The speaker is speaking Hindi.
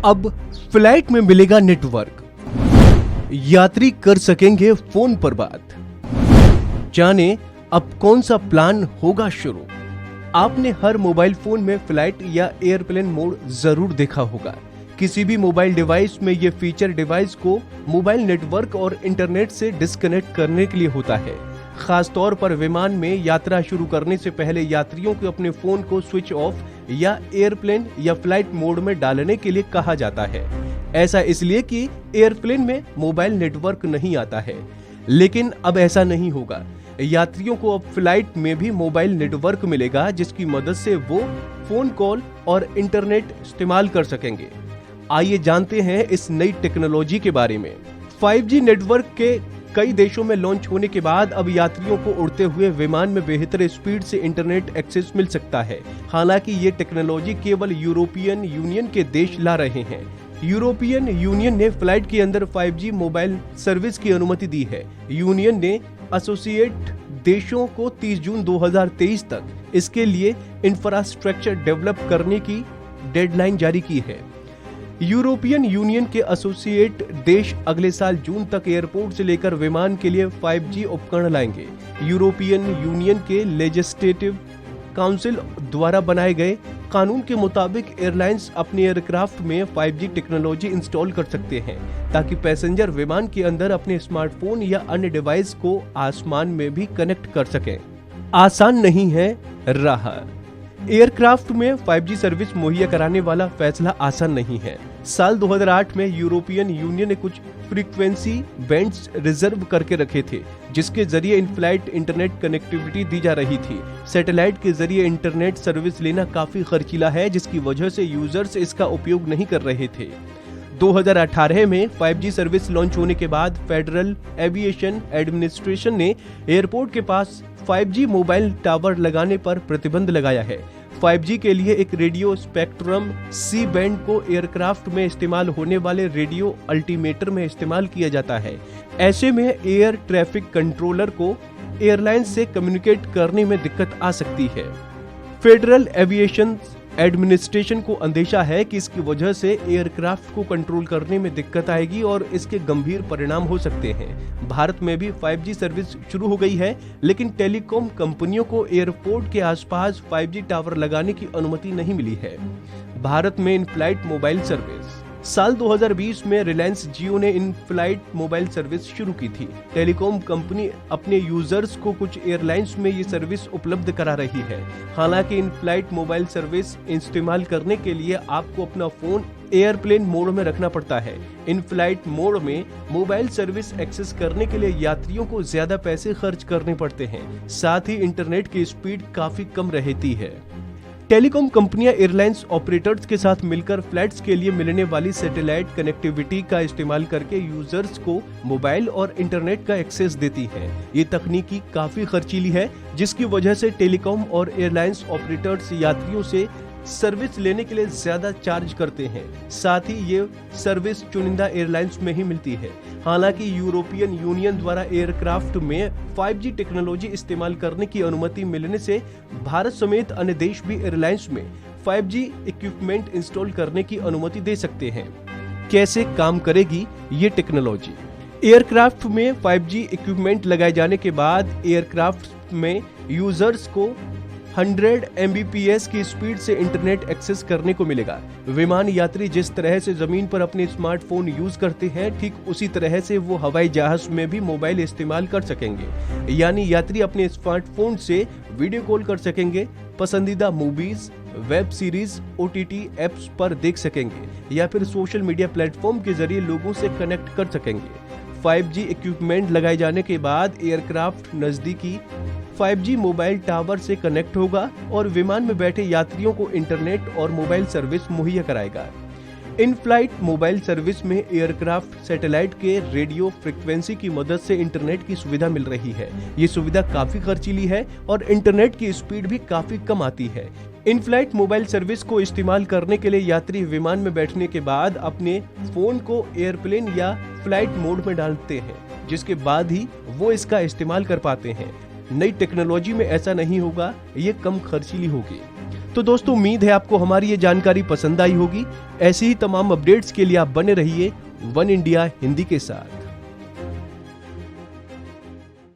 अब फ्लाइट में मिलेगा नेटवर्क, यात्री कर सकेंगे फोन पर बात। जाने अब कौन सा प्लान होगा शुरू। आपने हर मोबाइल फोन में फ्लाइट या एयरप्लेन मोड जरूर देखा होगा। किसी भी मोबाइल डिवाइस में ये फीचर डिवाइस को मोबाइल नेटवर्क और इंटरनेट से डिस्कनेक्ट करने के लिए होता है। खासतौर पर विमान में यात्रा शुरू करने से पहले यात्रियों को अपने फोन को स्विच ऑफ या एयरप्लेन या फ्लाइट मोड में डालने के लिए कहा जाता है। ऐसा इसलिए कि एयरप्लेन में मोबाइल नेटवर्क नहीं आता है, लेकिन अब ऐसा नहीं होगा। यात्रियों को अब फ्लाइट में भी मोबाइल नेटवर्क मिलेगा, जिसकी मदद से वो फोन कॉल और इंटरनेट इस्तेमाल कर सकेंगे। आइए जानते हैं इस नई टेक्नोलॉजी के बारे में। 5G नेटवर्क के कई देशों में लॉन्च होने के बाद अब यात्रियों को उड़ते हुए विमान में बेहतर स्पीड से इंटरनेट एक्सेस मिल सकता है। हालांकि ये टेक्नोलॉजी केवल यूरोपियन यूनियन के देश ला रहे हैं। यूरोपियन यूनियन ने फ्लाइट के अंदर 5G मोबाइल सर्विस की अनुमति दी है। यूनियन ने एसोसिएट देशों को 30 जून 2023 तक इसके लिए इंफ्रास्ट्रक्चर डेवलप करने की डेडलाइन जारी की है। यूरोपियन यूनियन के एसोसिएट देश अगले साल जून तक एयरपोर्ट से लेकर विमान के लिए 5G उपकरण लाएंगे। यूरोपियन यूनियन के लेजिस्लेटिव काउंसिल द्वारा बनाए गए कानून के मुताबिक एयरलाइंस अपने एयरक्राफ्ट में 5G टेक्नोलॉजी इंस्टॉल कर सकते हैं, ताकि पैसेंजर विमान के अंदर अपने स्मार्टफोन या अन्य डिवाइस को आसमान में भी कनेक्ट कर सकें। आसान नहीं है राह। एयरक्राफ्ट में 5G सर्विस मुहैया कराने वाला फैसला आसान नहीं है। साल 2008 में यूरोपियन यूनियन ने कुछ फ्रीक्वेंसी बैंड्स रिजर्व करके रखे थे, जिसके जरिए इन फ्लाइट इंटरनेट कनेक्टिविटी दी जा रही थी। सैटेलाइट के जरिए इंटरनेट सर्विस लेना काफी खर्चीला है, जिसकी वजह से यूजर्स इसका उपयोग नहीं कर रहे थे। 2018 में 5G सर्विस लॉन्च होने के बाद फेडरल एविएशन एडमिनिस्ट्रेशन ने एयरपोर्ट के पास 5G मोबाइल टावर लगाने पर प्रतिबंध लगाया है। 5G के लिए एक रेडियो स्पेक्ट्रम सी बैंड को एयरक्राफ्ट में इस्तेमाल होने वाले रेडियो अल्टीमीटर में इस्तेमाल किया जाता है। ऐसे में एयर ट्रैफिक कंट्रोलर को एयरलाइन से कम्युनिकेट करने में दिक्कत आ सकती है। फेडरल एविएशन एडमिनिस्ट्रेशन को अंदेशा है कि इसकी वजह से एयरक्राफ्ट को कंट्रोल करने में दिक्कत आएगी और इसके गंभीर परिणाम हो सकते हैं। भारत में भी 5G सर्विस शुरू हो गई है, लेकिन टेलीकॉम कंपनियों को एयरपोर्ट के आसपास 5G टावर लगाने की अनुमति नहीं मिली है। भारत में इन फ्लाइट मोबाइल सर्विस साल 2020 में रिलायंस जियो ने इन फ्लाइट मोबाइल सर्विस शुरू की थी। टेलीकॉम कंपनी अपने यूजर्स को कुछ एयरलाइंस में ये सर्विस उपलब्ध करा रही है। हालांकि इन फ्लाइट मोबाइल सर्विस इस्तेमाल करने के लिए आपको अपना फोन एयरप्लेन मोड में रखना पड़ता है। इन फ्लाइट मोड में मोबाइल सर्विस एक्सेस करने के लिए यात्रियों को ज्यादा पैसे खर्च करने पड़ते हैं। साथ ही इंटरनेट की स्पीड काफी कम रहती है। टेलीकॉम कंपनियां एयरलाइंस ऑपरेटर्स के साथ मिलकर फ्लाइट्स के लिए मिलने वाली सैटेलाइट कनेक्टिविटी का इस्तेमाल करके यूजर्स को मोबाइल और इंटरनेट का एक्सेस देती हैं। ये तकनीकी काफी खर्चीली है, जिसकी वजह से टेलीकॉम और एयरलाइंस ऑपरेटर्स यात्रियों से सर्विस लेने के लिए ज्यादा चार्ज करते हैं। साथ ही ये सर्विस चुनिंदा एयरलाइंस में ही मिलती है। हालांकि यूरोपियन यूनियन द्वारा एयरक्राफ्ट में 5G टेक्नोलॉजी इस्तेमाल करने की अनुमति मिलने से भारत समेत अन्य देश भी एयरलाइंस में 5G इक्विपमेंट इंस्टॉल करने की अनुमति दे सकते हैं। कैसे काम करेगी ये टेक्नोलॉजी? एयरक्राफ्ट में 5G इक्विपमेंट लगाए जाने के बाद एयरक्राफ्ट में यूजर्स को 100 Mbps की स्पीड से इंटरनेट एक्सेस करने को मिलेगा। विमान यात्री जिस तरह से जमीन पर अपने स्मार्टफोन यूज करते हैं, ठीक उसी तरह से वो हवाई जहाज में भी मोबाइल इस्तेमाल कर सकेंगे। यानी यात्री अपने स्मार्टफोन से वीडियो कॉल कर सकेंगे, पसंदीदा movies, web series, OTT apps पर देख सकेंगे या फिर सोशल मीडिया प्लेटफॉर्म के जरिए लोगों से कनेक्ट कर सकेंगे। 5G इक्विपमेंट लगाए जाने के बाद एयरक्राफ्ट नजदीकी 5G मोबाइल टावर से कनेक्ट होगा और विमान में बैठे यात्रियों को इंटरनेट और मोबाइल सर्विस मुहैया कराएगा। इन फ्लाइट मोबाइल सर्विस में एयरक्राफ्ट सैटेलाइट के रेडियो फ्रीक्वेंसी की मदद से इंटरनेट की सुविधा मिल रही है। ये सुविधा काफी खर्चीली है और इंटरनेट की स्पीड भी काफी कम आती है। इन फ्लाइट मोबाइल सर्विस को इस्तेमाल करने के लिए यात्री विमान में बैठने के बाद अपने फोन को एयरप्लेन या फ्लाइट मोड में डालते हैं, जिसके बाद ही वो इसका इस्तेमाल कर पाते हैं। नई टेक्नोलॉजी में ऐसा नहीं होगा, ये कम खर्चीली होगी। तो दोस्तों उम्मीद है आपको हमारी ये जानकारी पसंद आई होगी। ऐसी ही तमाम अपडेट्स के लिए आप बने रहिए वन इंडिया हिंदी के साथ।